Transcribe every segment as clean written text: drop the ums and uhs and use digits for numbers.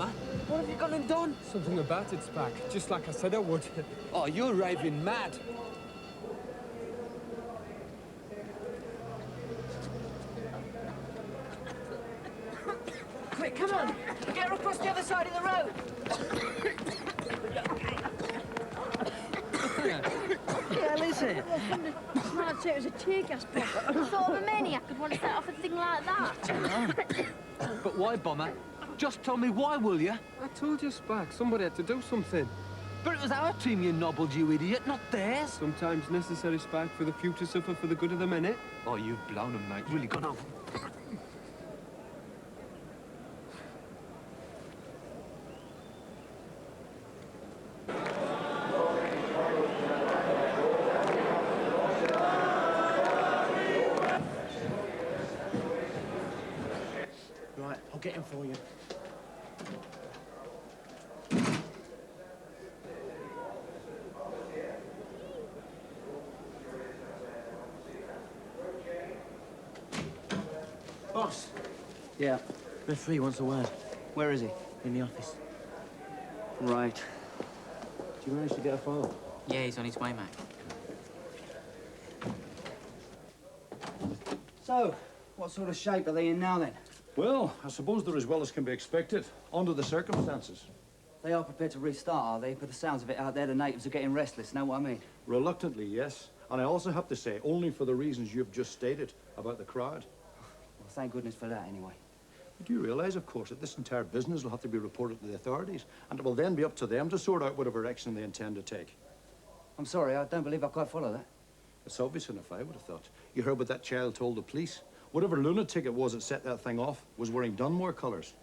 man? What have you gone and done? Something about it's back, just like I said I would. Oh, you're raving mad. Quick, come on! Get her across the other side of the road! What the hell is it? I'd say it was a tear gas bomb. Sort of a maniac would want to set off a thing like that. But why, Bomber? Just tell me why, will you? I told you, Spark, somebody had to do something. But it was our team you nobbled, you idiot, not theirs. Sometimes necessary, Spark, for the few to suffer for the good of the many. Oh, you've blown them, mate. Really gone over. Right, I'll get him for you. Boss. Yeah, Referee wants a word. where is he? In the office. Right. Do you manage to get a file? Yeah, he's on his way, Mac. So, what sort of shape are they in now, then? Well, I suppose they're as well as can be expected, under the circumstances. They are prepared to restart, are they? But the sounds of it out there, the natives are getting restless, know what I mean? Reluctantly, yes. And I also have to say, only for the reasons you've just stated about the crowd. Well, thank goodness for that, anyway. Do you realise, of course, that this entire business will have to be reported to the authorities, and it will then be up to them to sort out whatever action they intend to take? I'm sorry, I don't believe I quite follow that. It's obvious enough, I would have thought. You heard what that child told the police. Whatever lunatic it was that set that thing off was wearing Dunmore colours.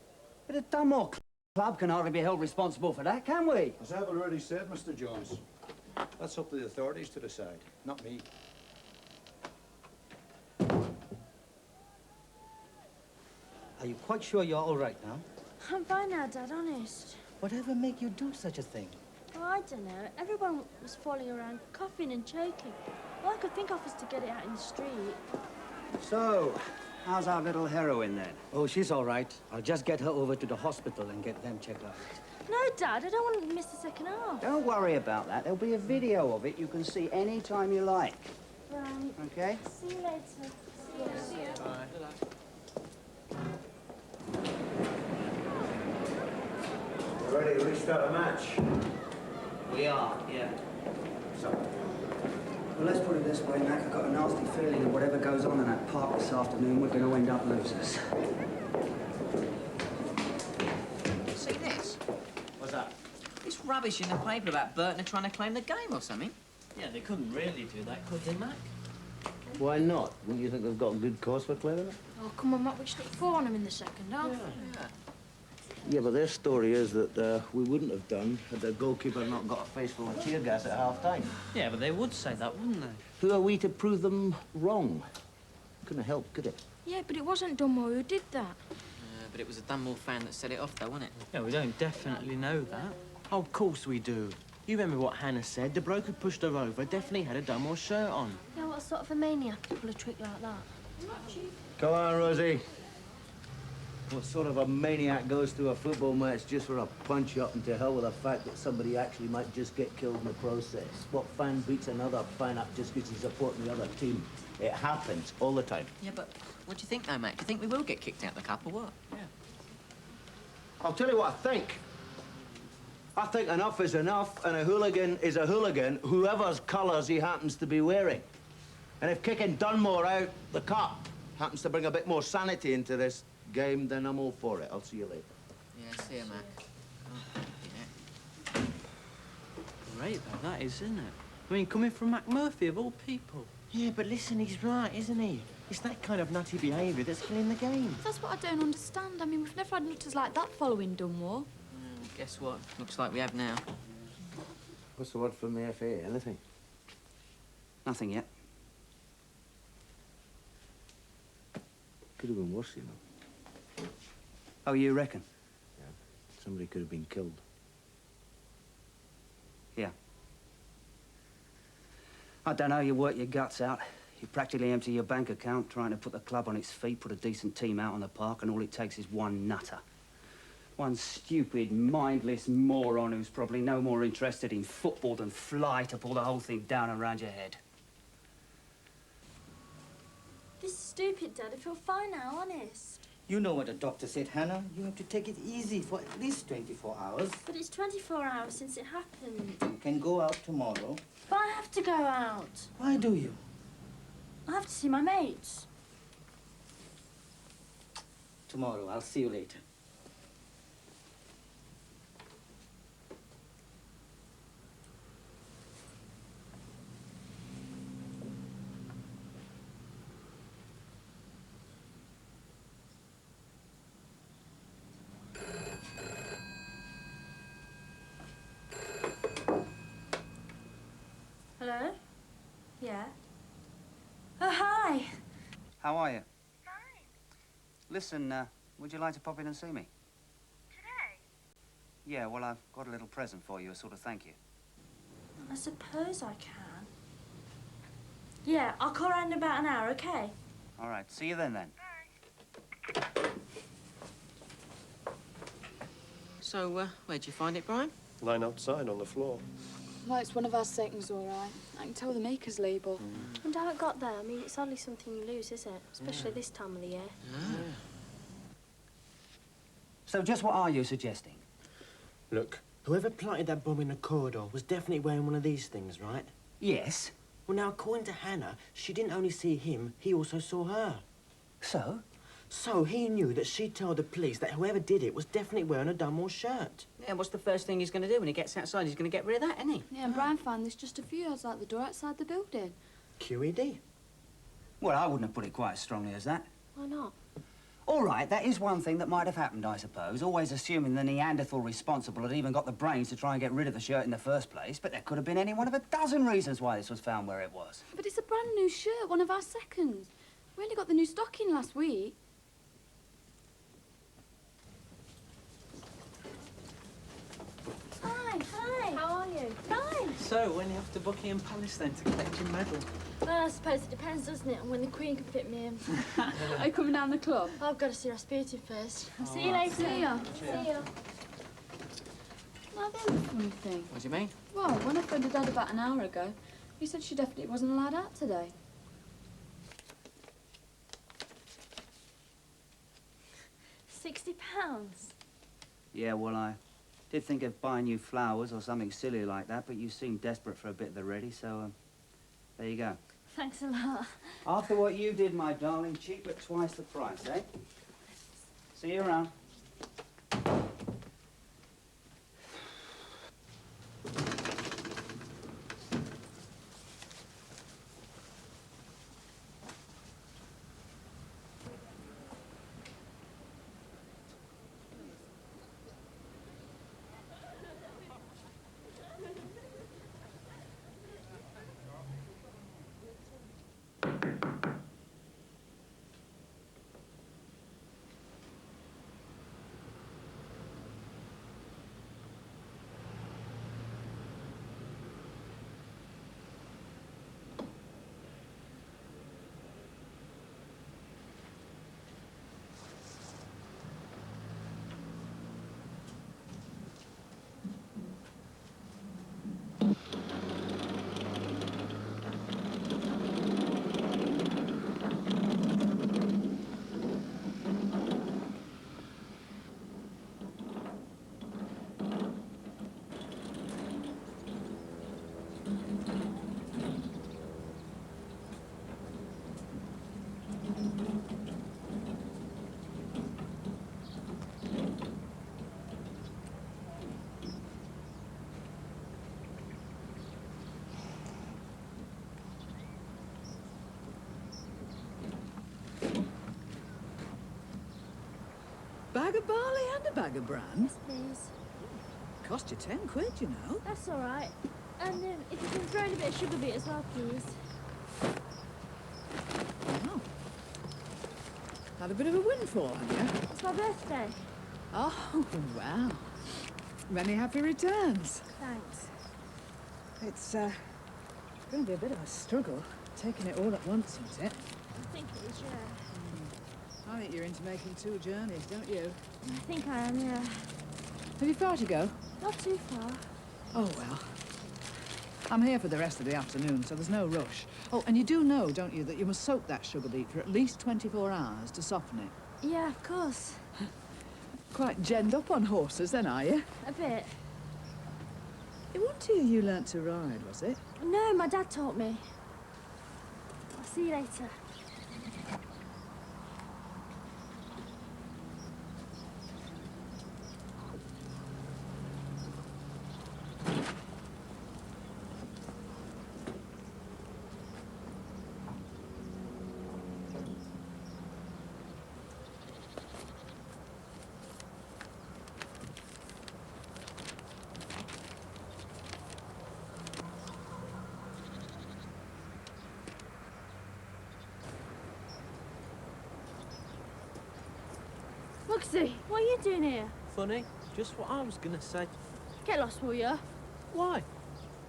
But the Dunmore Club can hardly be held responsible for that, can we? As I've already said, Mr. Jones, that's up to the authorities to decide, not me. Are you quite sure you're all right now? I'm fine now, Dad, honest. Whatever make you do such a thing? Oh, I don't know. Everyone was falling around, coughing and choking. All I could think of was to get it out in the street. So, how's our little heroine, then? Oh, she's all right. I'll just get her over to the hospital and get them checked out. No, Dad, I don't want to miss the second half. Don't worry about that. There'll be a video of it you can see any time you like. Right. Okay? See you later. See you. Ready to restart a match? We are, yeah. So, Well, let's put it this way, Mac. I've got a nasty feeling that whatever goes on in that park this afternoon, we're going to end up losers. See this? What's that? This rubbish in the paper about Burton trying to claim the game or something. Yeah, they couldn't really do that, could they, Mac? Why not? Wouldn't you think they've got a good cause for claiming it? Oh, come on, Matt, we stuck 4 on him in the second half. Yeah, but their story is that we wouldn't have done had the goalkeeper not got a face full of tear gas at half-time. Yeah, but they would say that, wouldn't they? Who are we to prove them wrong? Couldn't help, could it? Yeah, but it wasn't Dunmore who did that. But it was a Dunmore fan that set it off, though, wasn't it? Yeah, we don't definitely know that. Oh, of course we do. You remember what Hannah said? The bloke who pushed her over definitely had a Dunmore shirt on. Yeah, what sort of a maniac could pull a trick like that? Come on, Rosie. What sort of a maniac goes to a football match just for a punch-up and to hell with the fact that somebody actually might just get killed in the process? What fan beats another fan up just because he's supporting the other team? It happens all the time. Yeah, but what do you think, though, Mac? Do you think we will get kicked out of the cup or what? Yeah. I'll tell you what I think. I think enough is enough, and a hooligan is a hooligan, whoever's colours he happens to be wearing. And if kicking Dunmore out the cup happens to bring a bit more sanity into this game, then I'm all for it. I'll see you later. Yeah, see you, Mac. Oh, yeah. Great, though, that is, isn't it? I mean, coming from Mac Murphy, of all people. Yeah, but listen, he's right, isn't he? It's that kind of nutty behaviour that's killing the game. That's what I don't understand. I mean, we've never had nutters like that following Dunmore. Guess what? Looks like we have now. What's the word from the FA? Anything? Nothing yet. Could have been worse, you know. Oh, you reckon? Yeah. Somebody could have been killed. Yeah. I don't know, you work your guts out. You practically empty your bank account trying to put the club on its feet, put a decent team out on the park, and all it takes is one nutter. One stupid, mindless moron who's probably no more interested in football than fly to pull the whole thing down around your head. This is stupid, Dad. I feel fine now, honest. You know what the doctor said, Hannah. You have to take it easy for at least 24 hours. But it's 24 hours since it happened. You can go out tomorrow. But I have to go out. Why do you? I have to see my mates. Tomorrow. I'll see you later. Hello? Yeah? Oh, hi. How are you? Fine. Listen, would you like to pop in and see me? Today? Yeah, well, I've got a little present for you, a sort of thank you. I suppose I can. Yeah, I'll call around in about an hour, okay? All right, see you then. So, where'd you find it, Brian? Lying outside on the floor. Well, it's one of our seconds, all right. I can tell the maker's label. And how it got there, I mean, it's hardly something you lose, is it? Especially this time of the year. So just what are you suggesting? Look, whoever planted that bomb in the corridor was definitely wearing one of these things, right? Yes. Well, now, according to Hannah, she didn't only see him, he also saw her. So? So he knew that she'd told the police that whoever did it was definitely wearing a Dunmore shirt. Yeah, what's the first thing he's going to do when he gets outside? He's going to get rid of that, isn't he? Yeah, and Brian found this just a few yards out the door outside the building. QED. Well, I wouldn't have put it quite as strongly as that. Why not? All right, that is one thing that might have happened, I suppose. Always assuming the Neanderthal responsible had even got the brains to try and get rid of the shirt in the first place. But there could have been any one of a dozen reasons why this was found where it was. But it's a brand new shirt, one of our seconds. We only got the new stock in last week. Hi, hi. How are you? Fine. So, when you off to Buckingham Palace then to collect your medal? Well, I suppose it depends, doesn't it, on when the Queen can fit me in. Are you coming down the club? I've got to see Rasputin first. See you later. See ya. See ya. Now, there's a funny thing. What do you mean? Well, when I phoned her dad about an hour ago, he said she definitely wasn't allowed out today. £60. Yeah, well, I did think of buying you flowers or something silly like that, but you seemed desperate for a bit of the ready, so, there you go. Thanks a lot. After what you did, my darling, cheap at twice the price, eh? See you around. Bag of barley and a bag of bran? Please. Cost you 10 quid, you know. That's all right. And if you can throw in a bit of sugar beet as well, please. Oh. Had a bit of a windfall, have you? It's my birthday. Oh, wow. Many happy returns. Thanks. It's going to be a bit of a struggle, taking it all at once, isn't it? I think it is, yeah. I think you're into making 2 journeys, don't you? I think I am, yeah. Have you far to go? Not too far. Oh, well. I'm here for the rest of the afternoon, so there's no rush. Oh, and you do know, don't you, that you must soak that sugar beet for at least 24 hours to soften it? Yeah, of course. Quite genned up on horses, then, are you? A bit. It wasn't here you learnt to ride, was it? No, my dad taught me. I'll see you later. Mugsy, what are you doing here? Funny, just what I was gonna say. Get lost, will you? Why?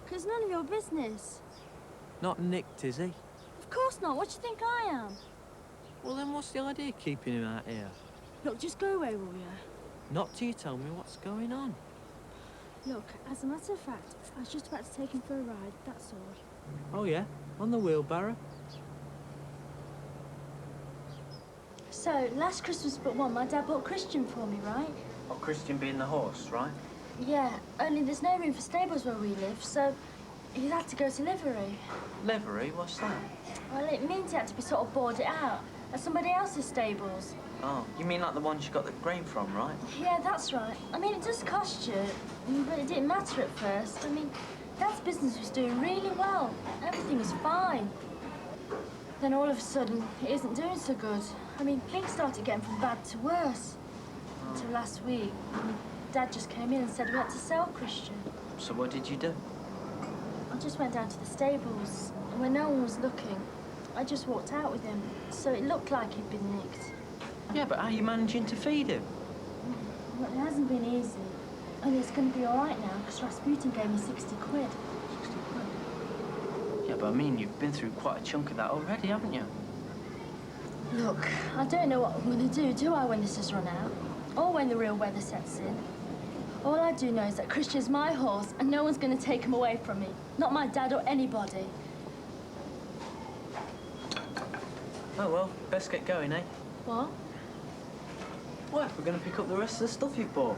'Cause none of your business. Not nicked, is he? Of course not. What do you think I am? Well, then what's the idea of keeping him out here? Look, just go away, will you? Not till you tell me what's going on. Look, as a matter of fact, I was just about to take him for a ride, that's all. Oh, yeah? On the wheelbarrow? So, last Christmas but one, my dad bought Christian for me, right? Oh, Christian being the horse, right? Yeah, only there's no room for stables where we live, so he had to go to livery. Livery? What's that? Well, it means he had to be sort of boarded out at somebody else's stables. Oh, you mean like the ones you got the grain from, right? Yeah, that's right. I mean, it does cost you, but it didn't matter at first. I mean, Dad's business was doing really well. Everything was fine. Then all of a sudden, it isn't doing so good. I mean, things started getting from bad to worse. Until last week, Dad just came in and said we had to sell Christian. So what did you do? I just went down to the stables, and when no one was looking, I just walked out with him, so it looked like he'd been nicked. Yeah, but how are you managing to feed him? Well, it hasn't been easy. Only it's going to be all right now, because Rasputin gave me 60 quid. 60 quid? Yeah, but I mean, you've been through quite a chunk of that already, haven't you? Look, I don't know what I'm going to do I, when this has run out? Or when the real weather sets in? All I do know is that Christian's my horse, and no one's going to take him away from me. Not my dad or anybody. Oh, well, best get going, eh? What? What, we're going to pick up the rest of the stuff you bought?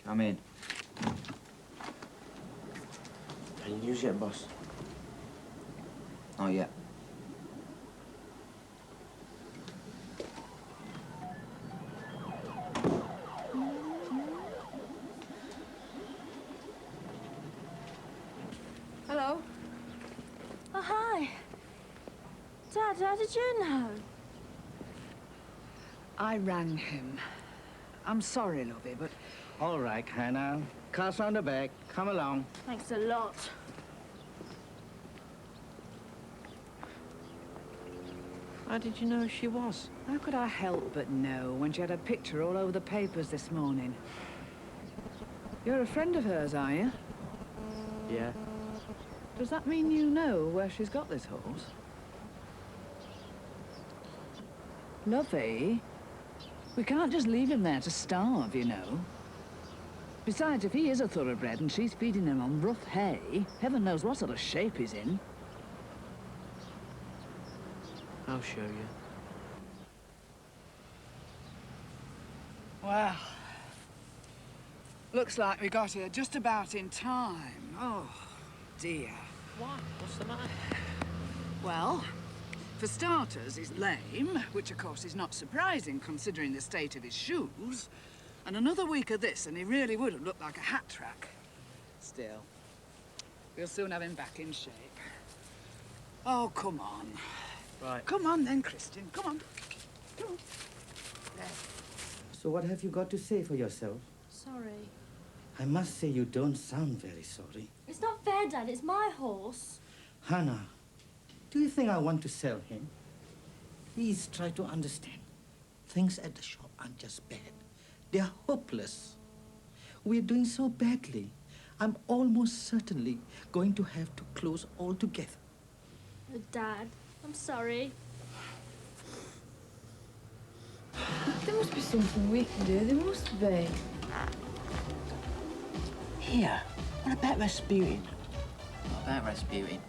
Come in. Any news yet, boss? Not yet. Hello? Oh, hi. Dad, how did you know? I rang him. I'm sorry, lovey, but... All right, Hannah. Car's on the back. Come along. Thanks a lot. How did you know who she was? How could I help but know when she had a picture all over the papers this morning? You're a friend of hers, are you? Yeah. Does that mean you know where she's got this horse? Lovey, we can't just leave him there to starve, you know. Besides, if he is a thoroughbred and she's feeding him on rough hay, heaven knows what sort of shape he's in. I'll show you. Well, looks like we got here just about in time. Oh, dear. What? What's the matter? Well, for starters, he's lame, which of course is not surprising considering the state of his shoes. And another week of this, and he really would have looked like a hat track. Still, we'll soon have him back in shape. Oh, come on. Right. Come on then, Christian. Come on. Come on. There. So what have you got to say for yourself? Sorry. I must say you don't sound very sorry. It's not fair, Dad. It's my horse. Hannah, do you think I want to sell him? Please try to understand. Things at the shop aren't just bad. They're hopeless. We're doing so badly. I'm almost certainly going to have to close altogether. Dad, I'm sorry. There must be something we can do. There must be. Here, what about Rasputin? What about Rasputin?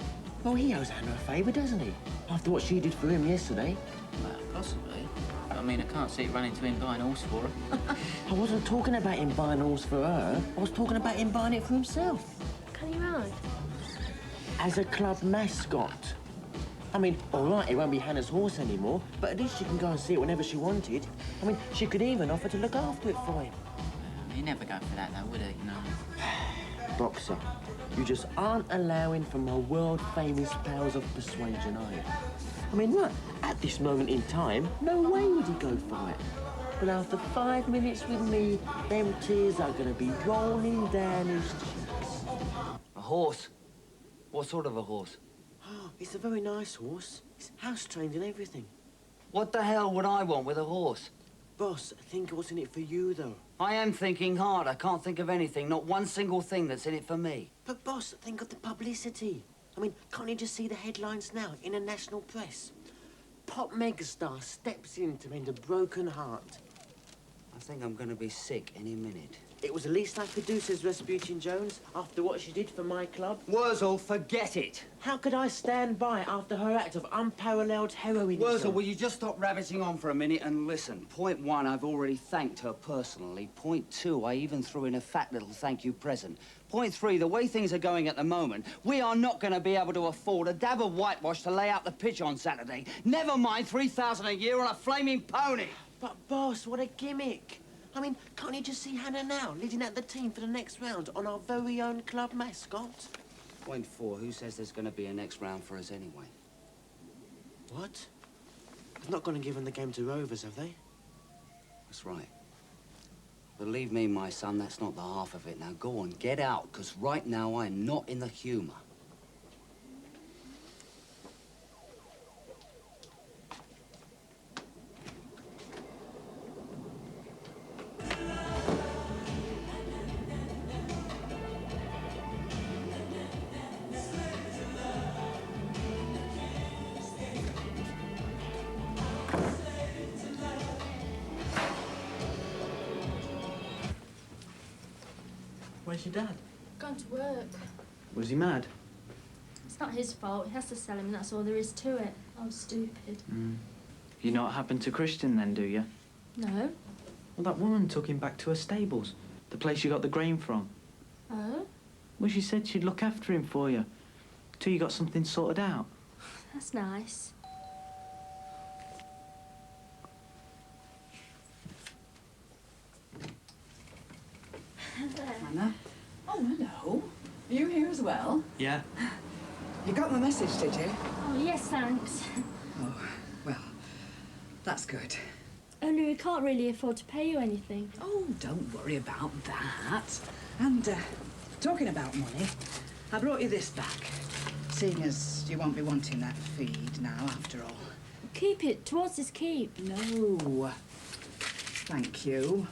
Well, he owes Hannah a favour, doesn't he? After what she did for him yesterday. Well, possibly. I mean, I can't see it running to him buying a horse for her. I wasn't talking about him buying a horse for her. I was talking about him buying it for himself. Can you ride? As a club mascot. I mean, all right, it won't be Hannah's horse anymore, but at least she can go and see it whenever she wanted. I mean, she could even offer to look after it for him. He'd never go for that, though, would he? No. Boxer, you just aren't allowing for my world-famous powers of persuasion, are you? I mean, what? At this moment in time, no way would he go for it. But after 5 minutes with me, them tears are gonna be rolling down his cheeks. A horse? What sort of a horse? It's a very nice horse. It's house-trained and everything. What the hell would I want with a horse? Boss, think what's in it for you, though. I am thinking hard. I can't think of anything, not one single thing that's in it for me. But, boss, think of the publicity. I mean, can't you just see the headlines now in the national press? Pop megastar steps in to mend a broken heart. I think I'm going to be sick any minute. It was the least I could do, says Rasputin Jones, after what she did for my club. Wurzel, forget it. How could I stand by after her act of unparalleled heroism? Wurzel, will you just stop rabbiting on for a minute and listen? Point one, I've already thanked her personally. Point two, I even threw in a fat little thank you present. Point three, the way things are going at the moment, we are not going to be able to afford a dab of whitewash to lay out the pitch on Saturday. Never mind 3,000 a year on a flaming pony. But, boss, what a gimmick. I mean, can't you just see Hannah now, leading out the team for the next round on our very own club mascot? Point four, who says there's going to be a next round for us anyway? What? They're not going to give him the game to Rovers, have they? That's right. Believe me, my son, that's not the half of it. Now go on, get out, because right now I'm not in the humour. Where's your dad? Gone to work. Was he mad? It's not his fault. He has to sell him, that's all there is to it. I'm stupid. You know what happened to Christian then, do you? No. Well, that woman took him back to her stables, the place you got the grain from. Oh? Well, she said she'd look after him for you, till you got something sorted out. That's nice. Hannah? Oh, hello. Are you here as well? Yeah. You got my message, did you? Oh, yes, thanks. Oh, well, that's good. Only we can't really afford to pay you anything. Oh, don't worry about that. And, talking about money, I brought you this back, seeing as you won't be wanting that feed now, after all. Keep it towards his keep. No. Thank you.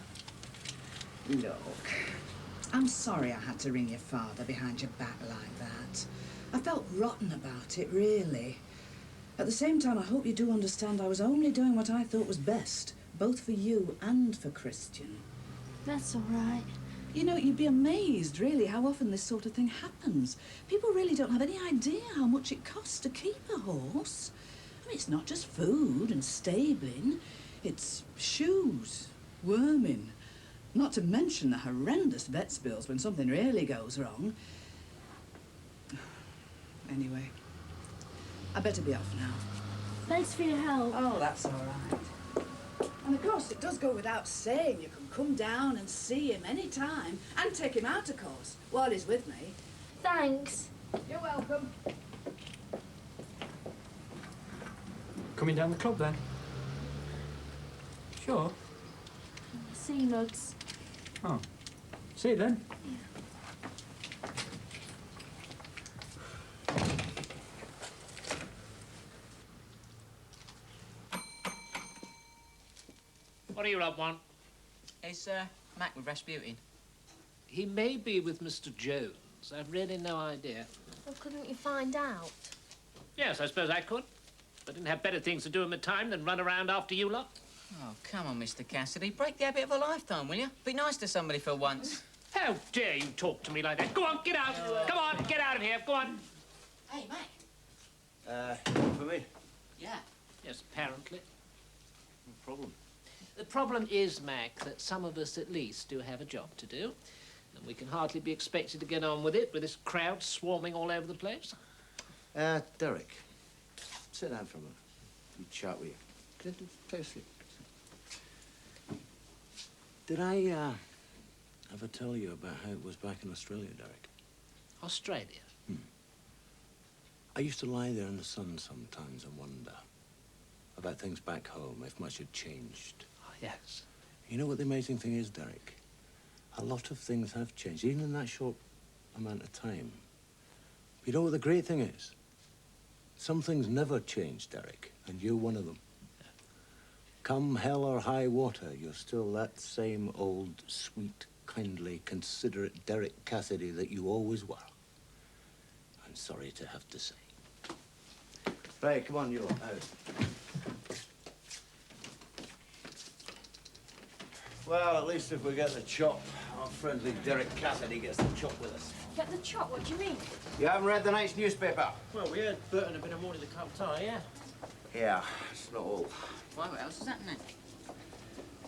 Look, I'm sorry I had to ring your father behind your back like that. I felt rotten about it, really. At the same time, I hope you do understand I was only doing what I thought was best, both for you and for Christian. That's all right. You know, you'd be amazed, really, how often this sort of thing happens. People really don't have any idea how much it costs to keep a horse. I mean, it's not just food and stabling. It's shoes, worming, not to mention the horrendous vet's bills when something really goes wrong. Anyway, I better be off now. Thanks for your help. Oh, that's all right. And of course, it does go without saying you can come down and see him any time and take him out, of course, while he's with me. Thanks. You're welcome. Coming down the club then? Sure. See you, Mugs. Oh. See you then. What do you lot want? Is Mac with Rasputin? He may be with Mr. Jones. I've really no idea. Well, couldn't you find out? Yes, I suppose I could. I didn't have better things to do in my time than run around after you lot. Oh, come on, Mr. Cassidy. Break the habit of a lifetime, will you? Be nice to somebody for once. How dare you talk to me like that? Go on, get out. Come on, get out of here. Go on. Hey, Mac. For me? Yeah. Yes, apparently. No problem. The problem is, Mac, that some of us at least do have a job to do. And we can hardly be expected to get on with it with this crowd swarming all over the place. Derek, sit down for a minute. Let me chat with you. Take a seat. Did I ever tell you about how it was back in Australia, Derek? Australia? I used to lie there in the sun sometimes and wonder about things back home, if much had changed. Oh, yes. You know what the amazing thing is, Derek? A lot of things have changed, even in that short amount of time. You know what the great thing is? Some things never change, Derek, and you're one of them. Come hell or high water, you're still that same old, sweet, kindly, considerate Derek Cassidy that you always were. I'm sorry to have to say. Right, come on, you lot, out. Well, at least if we get the chop, our friendly Derek Cassidy gets the chop with us. Get the chop, what do you mean? You haven't read the night's newspaper? Well, we heard Burton had been awarded the cup tie, yeah. Yeah, it's not all. Why, what else is happening?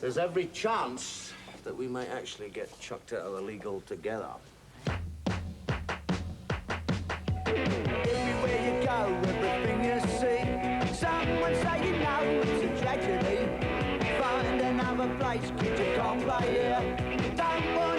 There's every chance that we might actually get chucked out of the league altogether. Everywhere you go, everything you see, someone saying no, it's a tragedy. Find another place, 'cause you can't play here. Don't want